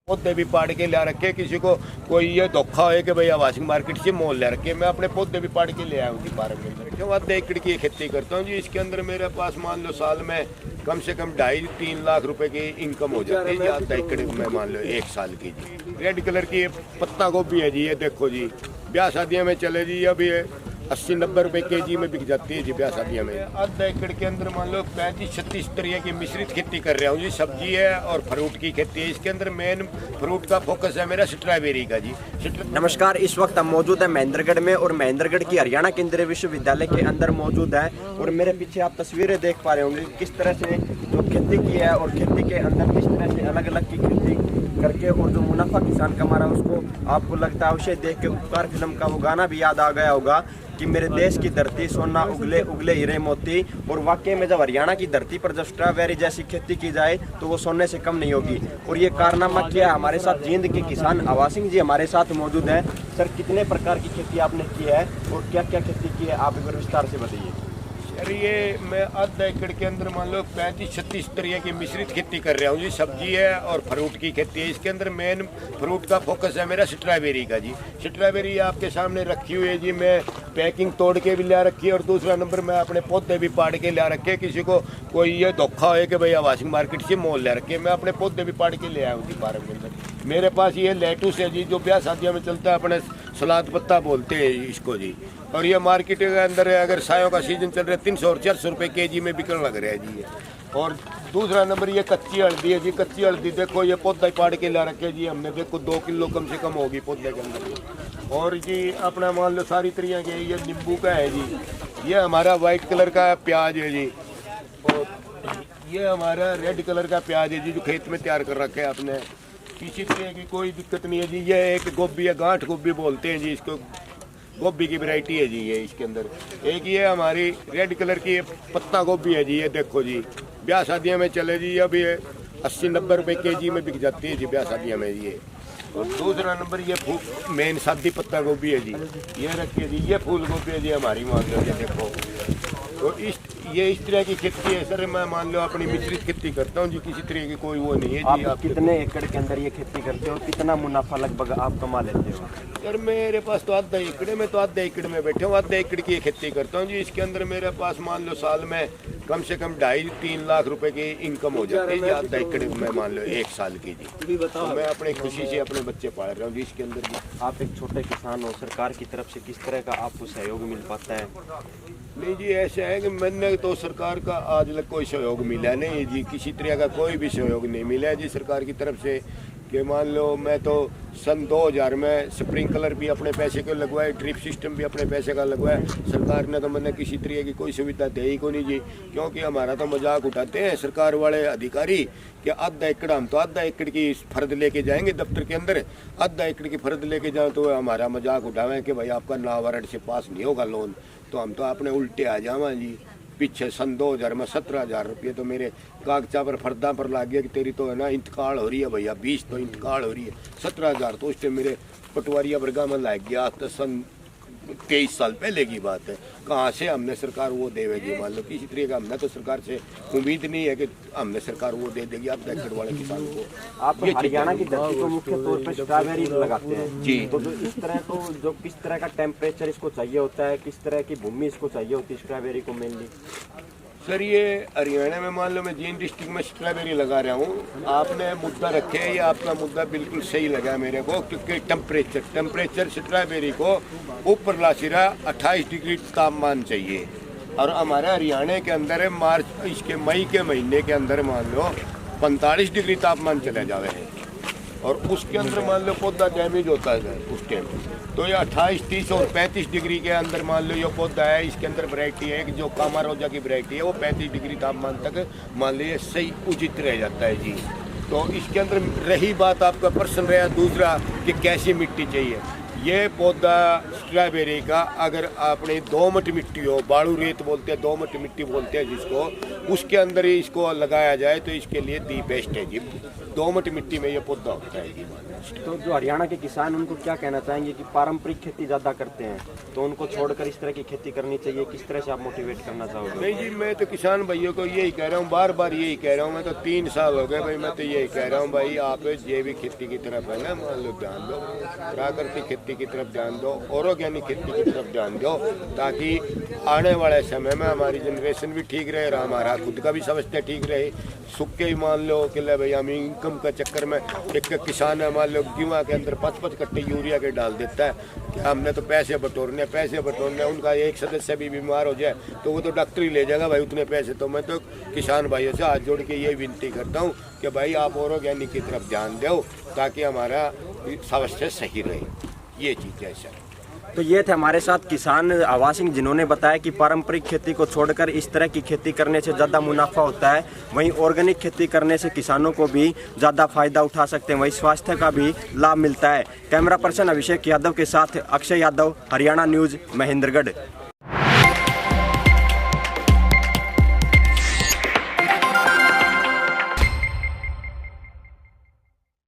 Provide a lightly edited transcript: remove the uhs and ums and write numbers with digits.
पौधे भी पाड़ के ला रखे, किसी को कोई ये धोखा हो कि भैया वाशिंग मार्केट से मोल ले रखे, मैं अपने पौधे भी पाड़ के ले आया हूँ पार्क के अंदर। क्यों आधे एकड़ की खेती करता हूँ जी। इसके अंदर मेरे पास मान लो साल में कम से कम 2.5-3 लाख रुपए की इनकम हो जाती है जी। आधा एकड़ में मान लो 1 साल की जी। रेड कलर की पत्ता गोभी है जी, ये देखो जी, ब्याह शादियों में चले जी। अभी 80-90 रुपए केजी में बिक जाती है जी ब्याह शादियों में। आधा एकड़ के अंदर मान लो 35-36 तरह की मिश्रित खेती कर रहा हूँ जी। सब्जी है और फ्रूट की खेती है। इसके अंदर मेन फ्रूट का फोकस है मेरा स्ट्रॉबेरी का जी। नमस्कार, इस वक्त हम मौजूद है महेंद्रगढ़ में और महेंद्रगढ़ की हरियाणा केंद्रीय विश्वविद्यालय के अंदर मौजूद है। और मेरे पीछे आप तस्वीरें देख पा रहे होंगे किस तरह से जो खेती की है और खेती के अंदर किस तरह से अलग अलग की खेती करके और जो मुनाफा किसान कमा रहा है उसको आपको लगता है उसे देख के उपकार फिल्म का वो गाना भी याद आ गया होगा कि मेरे देश की धरती सोना उगले उगले हीरे मोती। और वाकई में जब हरियाणा की धरती पर जब स्ट्रॉबेरी जैसी खेती की जाए तो वो सोने से कम नहीं होगी। और ये कारनामा क्या है, हमारे साथ जींद के किसान आवा सिंह जी हमारे साथ मौजूद हैं। सर, कितने प्रकार की खेती आपने की है और क्या क्या खेती की है, आप एक बार विस्तार से बताइए। सर, ये मैं आधा एकड़ के अंदर मान लो 35-36 तरह की मिश्रित खेती कर रहा हूँ जी। सब्जी है और फ्रूट की खेती है। इसके अंदर मेन फ्रूट का फोकस है मेरा स्ट्रॉबेरी का जी। स्ट्रॉबेरी आपके सामने रखी हुई है जी, मैं पैकिंग तोड़ के भी ला रखी है और दूसरा नंबर मैं अपने पौधे भी पाड़ के ला रखे। किसी को कोई ये धोखा हो कि भैया वाशिंग मार्केट से मोल ले रखे, मैं अपने पौधे भी पाड़ के ले आया हूँ जी पार्क के अंदर। मेरे पास ये लेटूस है जी, जो ब्याह शादियों में चलता है, अपने सलाद पत्ता बोलते हैं इसको जी। और ये मार्केट के अंदर अगर सायों का सीजन चल रहा है 300 और 400 रुपए केजी में बिकने लग रहा है जी। और दूसरा नंबर ये कच्ची हल्दी है जी। कच्ची हल्दी देखो, ये पौधा पाड़ के ला रखे जी हमने, देखो 2 किलो कम से कम होगी पौधे के अंदर। और जी अपना मान लो सारी तरह के ये नींबू का है जी। ये हमारा वाइट कलर का प्याज है जी। और ये हमारा रेड कलर का प्याज है जी, जो खेत में तैयार कर रखे है आपने। किसी तरह की कोई दिक्कत नहीं है जी। ये एक गोभी है, गांठ गोभी बोलते हैं जी इसको, गोभी की वैरायटी है जी ये। इसके अंदर एक ये हमारी रेड कलर की पत्ता गोभी है जी, ये देखो जी, ब्याह शादियों में चले जी। अभी 80-90 रुपए केजी में बिक जाती है जी ब्याह शादियों में ये। और दूसरा नंबर ये मेन सादी पत्ता गोभी है जी, ये रखिए जी। ये फूल गोभी है जी हमारी, मान लो ये देखो। तो इस तरह की खेती है सर। मैं मान लो अपनी मिश्रित खेती करता हूँ जी, किसी तरह की कोई वो नहीं है जी। आप कितने एकड़ के अंदर ये खेती करते हो, कितना मुनाफा लगभग आप कमा लेते हो? सर, मेरे पास तो आधा एकड़ में, तो आधा एकड़ में बैठे हूँ, आधा एकड़ की खेती करता हूँ जी। इसके अंदर मेरे पास मान लो साल में कम से कम 2.5-3 लाख रुपए की इनकम हो जाती है जी। आधा एकड़ में मान लो 1 साल की जी। तो मैं अपनी खुशी से अपने बच्चे पाल रहा हूँ जी इसके अंदर भी। आप एक छोटे किसान हो, सरकार की तरफ से किस तरह का आपको सहयोग मिल पाता है? नहीं जी, ऐसा है कि मैंने तो सरकार का आज तक कोई सहयोग मिला नहीं जी। किसी तरह का कोई भी सहयोग नहीं मिला है जी सरकार की तरफ से। कि मान लो मैं तो सन 2000 में स्प्रिंकलर भी अपने पैसे के लगवाए, ड्रिप सिस्टम भी अपने पैसे का लगवाया। सरकार ने तो मैंने किसी तरह की कोई सुविधा दे ही को नहीं जी। क्योंकि हमारा तो मजाक उठाते हैं सरकार वाले अधिकारी कि आधा एकड़, हम तो आधा एकड़ की फर्द लेके जाएंगे दफ्तर के अंदर, आधा एकड़ की फर्द लेके जाओ तो हमारा मजाक उठावें कि भाई आपका ना वारंट से पास नहीं होगा लोन। तो हम तो अपने उल्टे आ जावा जी। पीछे सन 2000 में 17,000 रुपये तो मेरे कागजा पर फर्दा पर लाग गया कि तेरी तो है ना इंतकाल हो रही है भैया, 20 तो इंतकाल हो रही है। 17,000 तो उस टाइम मेरे पटवारिया बरगा में लाग गया। तो सन 23 साल पहले की बात है। कहाँ से हमने सरकार वो देगी, मान लो किसी तरह का हमने तो सरकार से उम्मीद नहीं है कि हमने सरकार वो दे देगी आधा एकड़ वाले किसान को। आप हरियाणा की धरती को मुख्य तौर पर स्ट्रॉबेरी लगाते हैं जी। तो इस तरह तो जो किस तरह का टेम्परेचर इसको चाहिए होता है, किस तरह की भूमि इसको चाहिए होती है स्ट्रॉबेरी को मेनली? सर, ये हरियाणा में मान लो मैं जींद डिस्ट्रिक्ट में स्ट्रॉबेरी लगा रहा हूँ। आपने मुद्दा रखे है, ये आपका मुद्दा बिल्कुल सही लगा मेरे को। क्योंकि टेम्परेचर स्ट्रॉबेरी को ऊपर ला सिरा 28 डिग्री तापमान चाहिए। और हमारे हरियाणा के अंदर है मार्च, इसके मई के महीने के अंदर मान लो 45 डिग्री तापमान चले जावे हैं। और उसके अंदर मान लो पौधा डैमेज होता है उस टाइम। तो ये 28, 30 और 35 डिग्री के अंदर मान लो ये पौधा है। इसके अंदर वैरायटी है कि जो कामारोजा की वैरायटी है वो 35 डिग्री तापमान तक मान लीजिए सही उचित रह जाता है जी। तो इसके अंदर रही बात आपका प्रश्न रहा दूसरा कि कैसी मिट्टी चाहिए। ये पौधा स्ट्रॉबेरी का अगर आपने दोमट मिट्टी हो, बालू रेत बोलते हैं, दोमट मिट्टी बोलते हैं जिसको, उसके अंदर ही इसको लगाया जाए तो इसके लिए दी बेस्ट है जी। दोमट मिट्टी में ये पौधा होता है जी। तो जो हरियाणा के किसान उनको क्या कहना चाहेंगे कि पारंपरिक खेती ज़्यादा करते हैं, तो उनको छोड़कर इस तरह की खेती करनी चाहिए, किस तरह से आप मोटिवेट करना चाहोगे? नहीं जी, मैं तो किसान भाइयों को यही कह रहा हूँ, बार बार यही कह रहा हूँ। मैं तो 3 साल हो गए भाई, मैं तो यही कह रहा हूँ भाई, आप जैविक खेती की तरफ है ना मान लो ध्यान दो, प्राकृतिक खेती की तरफ ध्यान दो, ऑर्गेनिक खेती की तरफ ध्यान दो, ताकि आने वाले समय में हमारी जनरेशन भी ठीक रहे और हमारा खुद का भी स्वास्थ्य ठीक रहे। सुख के ही मान लो कि ले भाई हम इनकम का चक्कर में एक किसान है मान लो गेहूँ के अंदर 5-5 कट्टे यूरिया के डाल देता है कि हमने तो पैसे बटोरने, उनका एक सदस्य भी बीमार हो जाए तो वो तो डॉक्टर ही ले जाएगा भाई उतने पैसे। तो मैं तो किसान भाइयों से हाथ जोड़ के ये विनती करता हूँ कि भाई आप ऑर्गेनिक की तरफ ध्यान दो ताकि हमारा स्वास्थ्य सही रहे। ये चीज़ है सर। तो ये थे हमारे साथ किसान आवा सिंह, जिन्होंने बताया कि पारंपरिक खेती को छोड़कर इस तरह की खेती करने से ज़्यादा मुनाफा होता है, वहीं ऑर्गेनिक खेती करने से किसानों को भी ज़्यादा फायदा उठा सकते हैं, वहीं स्वास्थ्य का भी लाभ मिलता है। कैमरा पर्सन अभिषेक यादव के साथ अक्षय यादव, हरियाणा न्यूज़, महेंद्रगढ़।